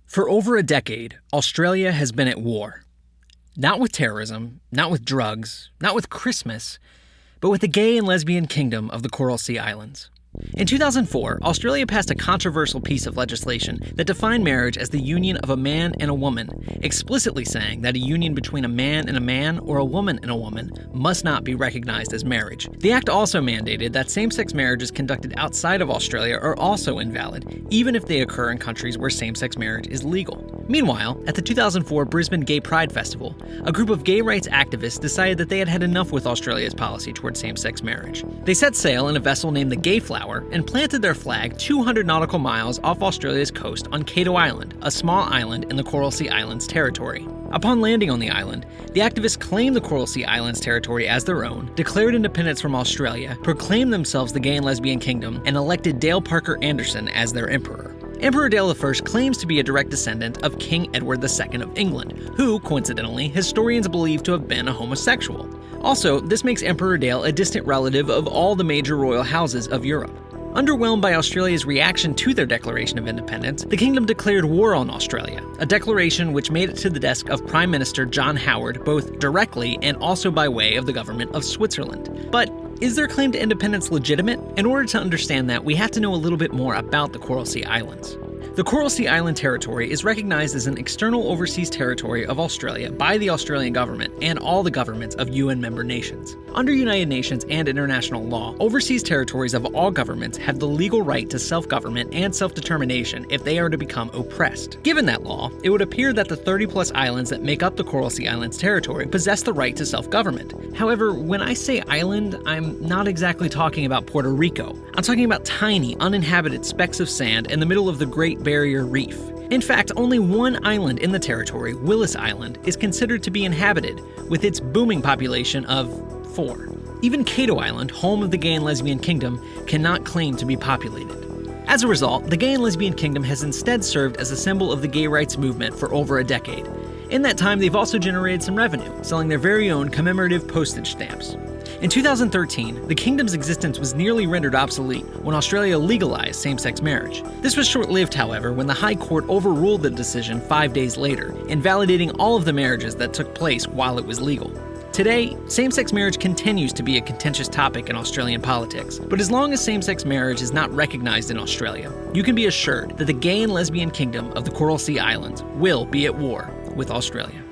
For over a decade, Australia has been at war. Not with terrorism, not with drugs, not with Christmas, but with the Gay and Lesbian Kingdom of the Coral Sea Islands. In 2004, Australia passed a controversial piece of legislation that defined marriage as the union of a man and a woman, explicitly saying that a union between a man or a woman and a woman must not be recognized as marriage. The act also mandated that same-sex marriages conducted outside of Australia are also invalid, even if they occur in countries where same-sex marriage is legal. Meanwhile, at the 2004 Brisbane Gay Pride Festival, a group of gay rights activists decided that they had had enough with Australia's policy towards same-sex marriage. They set sail in a vessel named the Gay Flower and planted their flag 200 nautical miles off Australia's coast on Cato Island, a small island in the Coral Sea Islands territory. Upon landing on the island, the activists claimed the Coral Sea Islands territory as their own, declared independence from Australia, proclaimed themselves the Gay and Lesbian Kingdom, and elected Dale Parker Anderson as their emperor. Emperor Dale I claims to be a direct descendant of King Edward II of England, who, coincidentally, historians believe to have been a homosexual. Also, this makes Emperor Dale a distant relative of all the major royal houses of Europe. Underwhelmed by Australia's reaction to their declaration of independence, the kingdom declared war on Australia, a declaration which made it to the desk of Prime Minister John Howard both directly and also by way of the government of Switzerland. But is their claim to independence legitimate? In order to understand that, we have to know a little bit more about the Coral Sea Islands. The Coral Sea Island Territory is recognized as an external overseas territory of Australia by the Australian government and all the governments of UN member nations. Under United Nations and international law, overseas territories of all governments have the legal right to self-government and self-determination if they are to become oppressed. Given that law, it would appear that the 30-plus islands that make up the Coral Sea Islands territory possess the right to self-government. However, when I say island, I'm not exactly talking about Puerto Rico. I'm talking about tiny, uninhabited specks of sand in the middle of the Great Barrier Reef. In fact, only one island in the territory, Willis Island, is considered to be inhabited, with its booming population of 4. Even Cato Island, home of the Gay and Lesbian Kingdom, cannot claim to be populated. As a result, the Gay and Lesbian Kingdom has instead served as a symbol of the gay rights movement for over a decade. In that time, they've also generated some revenue, selling their very own commemorative postage stamps. In 2013, the kingdom's existence was nearly rendered obsolete when Australia legalized same-sex marriage. This was short-lived, however, when the High Court overruled the decision 5 days later, invalidating all of the marriages that took place while it was legal. Today, same-sex marriage continues to be a contentious topic in Australian politics, but as long as same-sex marriage is not recognized in Australia, you can be assured that the Gay and Lesbian Kingdom of the Coral Sea Islands will be at war with Australia.